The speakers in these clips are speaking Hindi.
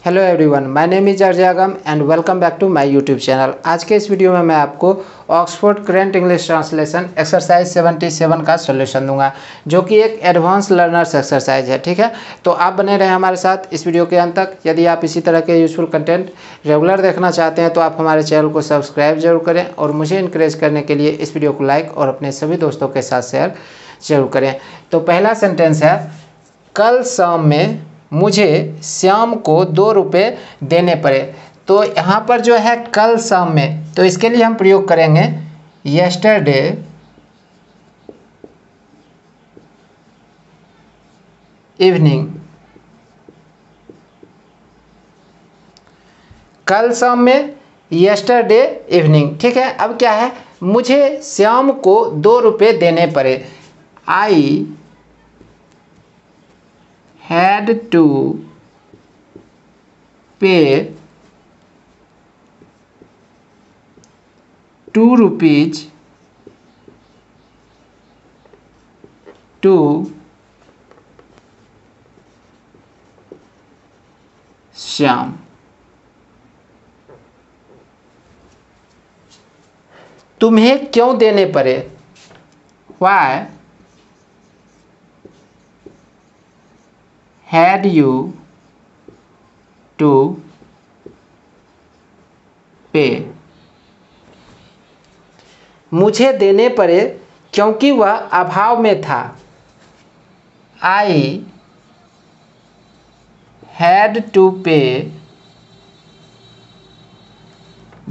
Hello everyone, my name is अर्जागम and welcome back to my YouTube channel. आज के इस वीडियो में मैं आपको Oxford current English translation exercise 77 का सॉल्यूशन दूंगा, जो कि एक एडवांस लर्नर्स एक्सरसाइज है। ठीक है, तो आप बने रहें हमारे साथ इस वीडियो के अंत तक। यदि आप इसी तरह के यूजफुल कंटेंट रेगुलर देखना चाहते हैं तो आप हमारे चैनल को सब्सक्राइब जरूर करें और मुझे इनकरेज करने के लिए इस वीडियो को लाइक और अपने सभी दोस्तों के साथ शेयर जरूर करें। तो पहला सेंटेंस है, कल शाम में मुझे श्याम को 2 रुपये देने पड़े। तो यहाँ पर जो है कल शाम में, तो इसके लिए हम प्रयोग करेंगे यस्टरडे इवनिंग। कल शाम में यस्टरडे इवनिंग। ठीक है, अब क्या है, मुझे श्याम को 2 रुपये देने पड़े। आई had to pay 2 rupees to Shyam. तुम्हें क्यों देने पड़े? Why had you to pay? मुझे देने पड़े क्योंकि वह अभाव में था। I had to pay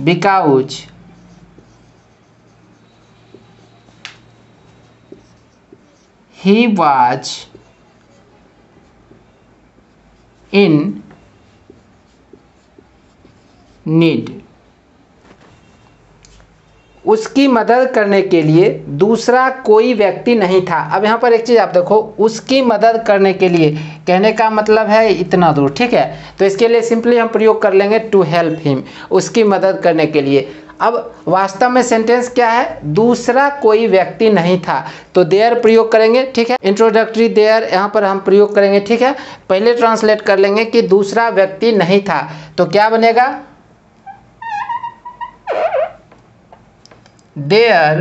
because he was in need। उसकी मदद करने के लिए दूसरा कोई व्यक्ति नहीं था। अब यहाँ पर एक चीज़ आप देखो, उसकी मदद करने के लिए कहने का मतलब है इतना दूर। ठीक है, तो इसके लिए सिंपली हम प्रयोग कर लेंगे टू हेल्प हिम, उसकी मदद करने के लिए। अब वास्तव में सेंटेंस क्या है, दूसरा कोई व्यक्ति नहीं था, तो देयर प्रयोग करेंगे। ठीक है, इंट्रोडक्टरी देयर यहाँ पर हम प्रयोग करेंगे। ठीक है, पहले ट्रांसलेट कर लेंगे कि दूसरा व्यक्ति नहीं था, तो क्या बनेगा, there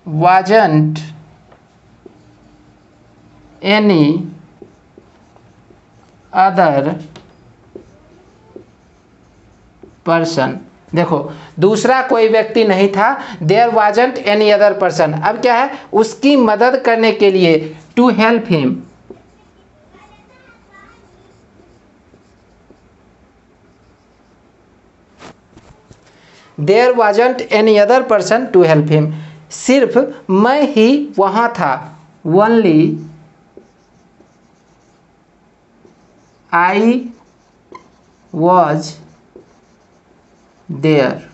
wasn't any other person. देखो, दूसरा कोई व्यक्ति नहीं था, there wasn't any other person. अब क्या है, उसकी मदद करने के लिए to help him. There wasn't any other person to help him. सिर्फ मैं ही वहां था। Only I was there.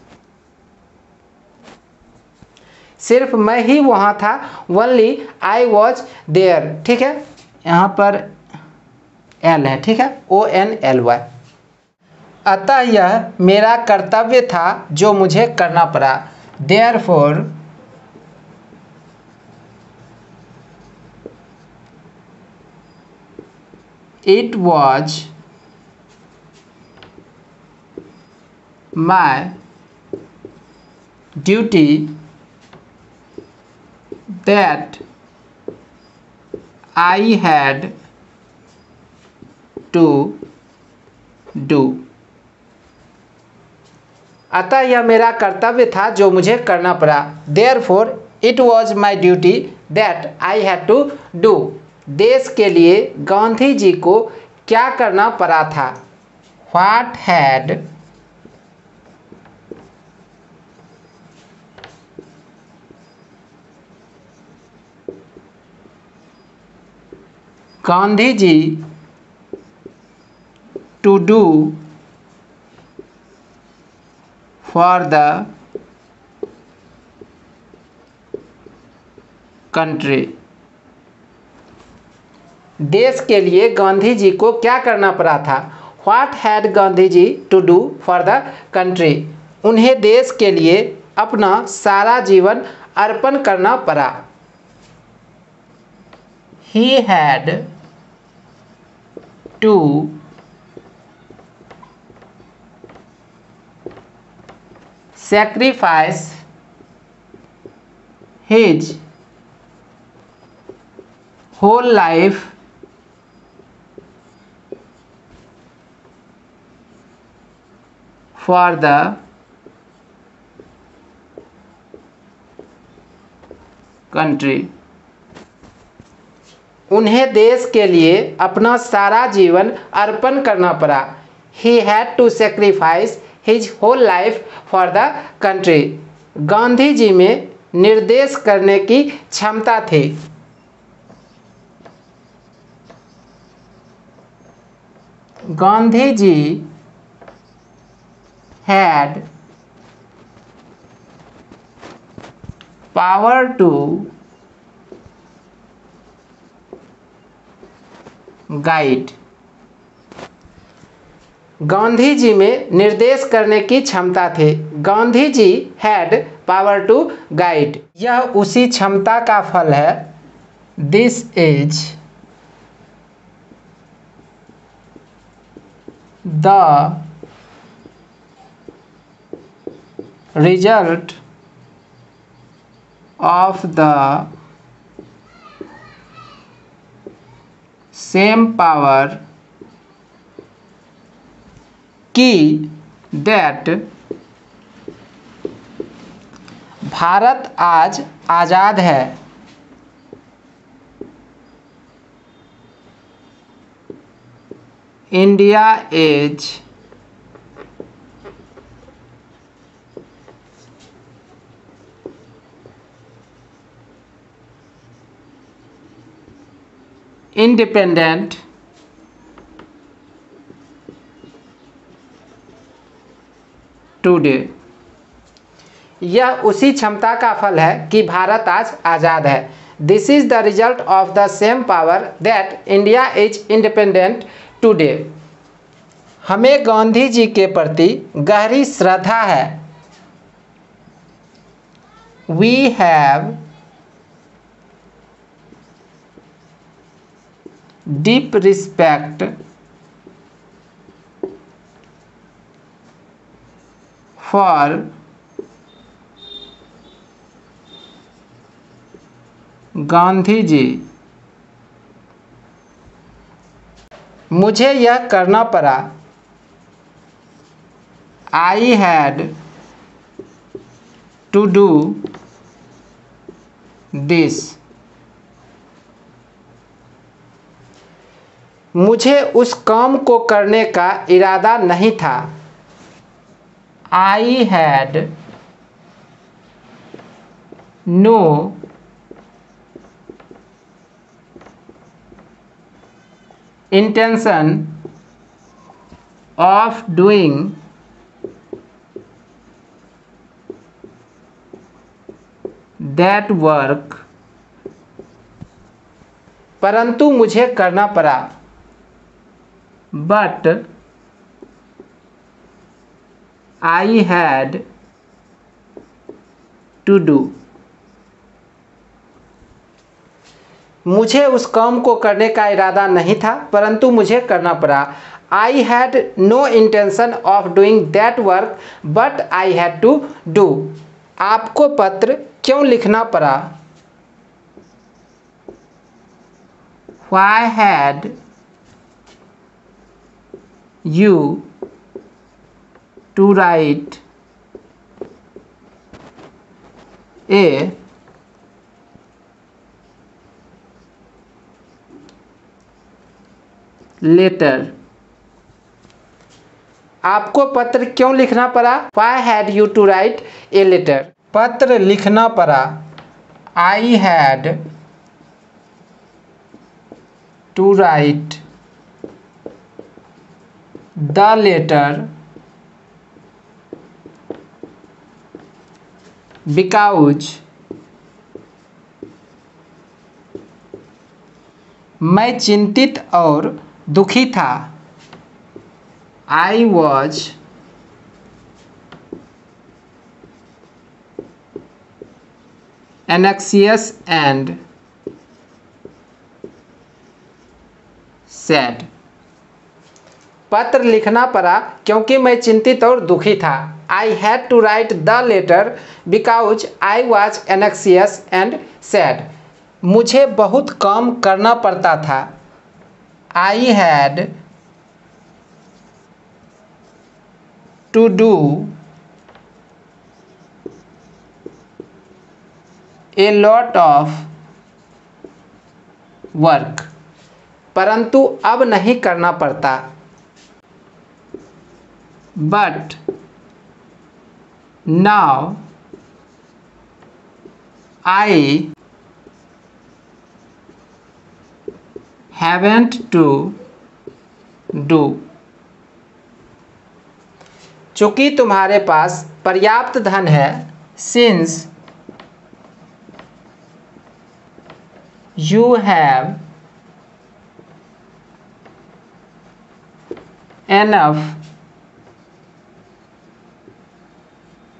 सिर्फ मैं ही वहां था, ओनली आई वॉज देयर। ठीक है, यहाँ पर एल है। ठीक है, ONLY। अतः यह मेरा कर्तव्य था जो मुझे करना पड़ा। Therefore it was my duty that I had to do। अतः यह मेरा कर्तव्य था जो मुझे करना पड़ा। Therefore it was my duty that I had to do। देश के लिए गांधी जी को क्या करना पड़ा था? What had Gandhi ji to do for the country. देश के लिए गांधी जी को क्या करना पड़ा था? What had Gandhi ji to do for the country? उन्हें देश के लिए अपना सारा जीवन अर्पण करना पड़ा। He had to sacrifice his whole life for the country। उन्हें देश के लिए अपना सारा जीवन अर्पण करना पड़ा। He had to sacrifice his whole life for the country। Gandhi ji में निर्देश करने की क्षमता थी। Gandhi ji had power to guide। Gandhi ji में निर्देश करने की क्षमता थी। Gandhi ji had power to guide. यह उसी क्षमता का फल है। This is the result of the same power की that भारत आज आज़ाद है। India is independent today. यह उसी क्षमता का फल है कि भारत आज आज़ाद है। This is the result of the same power that India is independent today. हमें गांधी जी के प्रति गहरी श्रद्धा है। We have deep respect for Gandhi ji. मुझे यह करना पड़ा। I had to do this. मुझे उस काम को करने का इरादा नहीं था। I had no intention of doing that work, परंतु मुझे करना पड़ा। But I had to do। मुझे उस काम को करने का इरादा नहीं था, परंतु मुझे करना पड़ा। I had no intention of doing that work, but I had to do। आपको पत्र क्यों लिखना पड़ा? Why had you to write a letter। आपको पत्र क्यों लिखना पड़ा? Why had you to write a letter? पत्र लिखना पड़ा। I had to write the letter because मैं चिंतित और दुखी था। I was anxious and sad। पत्र लिखना पड़ा क्योंकि मैं चिंतित और दुखी था। I had to write the letter because I was anxious and sad. मुझे बहुत काम करना पड़ता था। I had to do a lot of work. परंतु अब नहीं करना पड़ता। But now I haven't to do. चूंकि तुम्हारे पास पर्याप्त धन है, since you have enough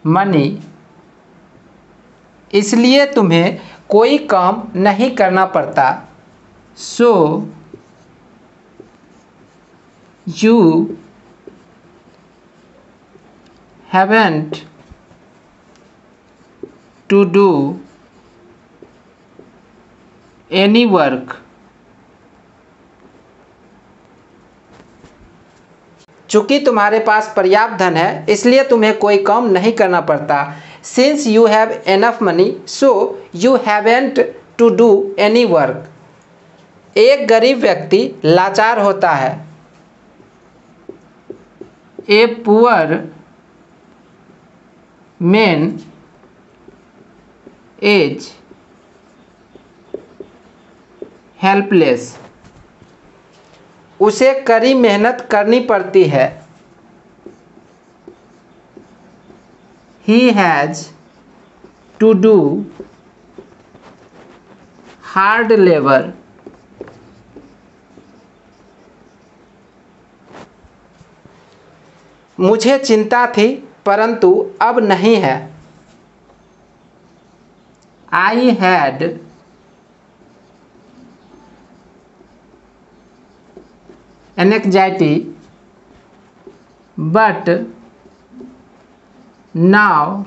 money, इसलिए तुम्हें कोई काम नहीं करना पड़ता। So you haven't to do any work. चूंकि तुम्हारे पास पर्याप्त धन है इसलिए तुम्हें कोई काम नहीं करना पड़ता। Since you have enough money, so you haven't to do any work. एक गरीब व्यक्ति लाचार होता है। A poor man is helpless. उसे कड़ी मेहनत करनी पड़ती है। He has to do hard labor. मुझे चिंता थी परंतु अब नहीं है। I had anxiety but now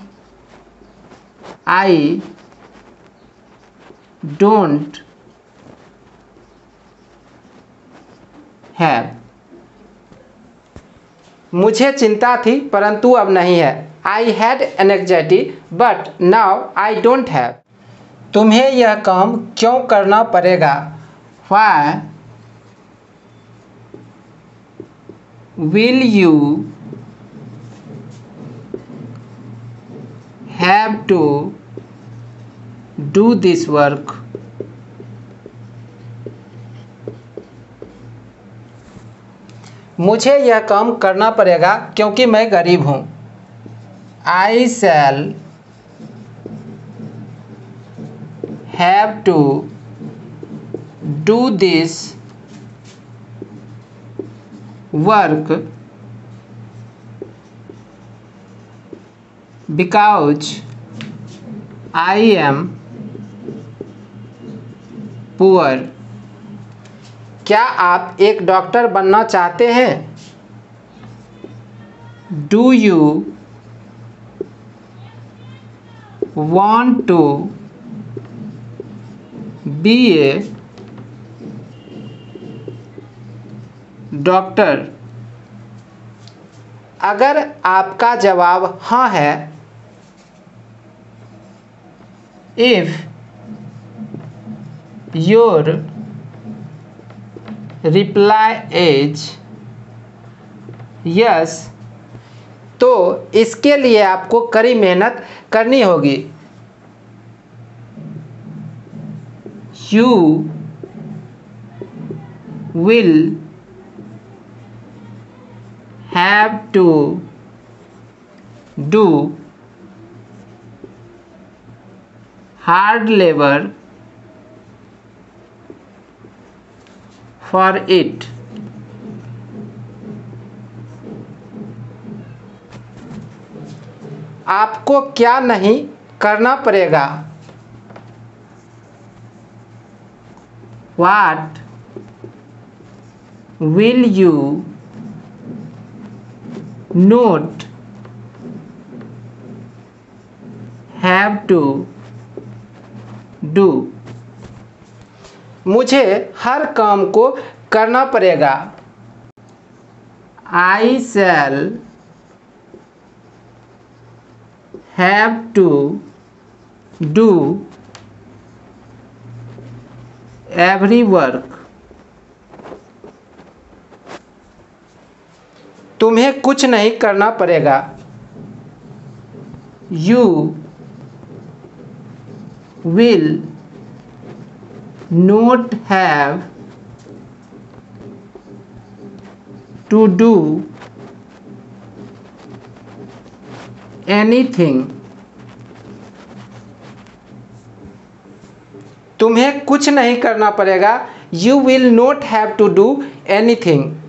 I don't have. मुझे चिंता थी परंतु अब नहीं है। I had anxiety but now I don't have. तुम्हें यह काम क्यों करना पड़ेगा? Why will you have to do this work? मुझे यह काम करना पड़ेगा क्योंकि मैं गरीब हूँ। I shall have to do this work because I am poor. क्या आप एक डॉक्टर बनना चाहते हैं? Do you want to be a doctor? अगर आपका जवाब हाँ है, if your reply is yes, तो इसके लिए आपको कड़ी मेहनत करनी होगी। You will have to do hard labor for it. आपको क्या नहीं करना पड़ेगा? What will you not have to do। मुझे हर काम को करना पड़ेगा। I shall have to do every work। तुम्हें कुछ नहीं करना पड़ेगा। You will not have to do anything। तुम्हें कुछ नहीं करना पड़ेगा। You will not have to do anything।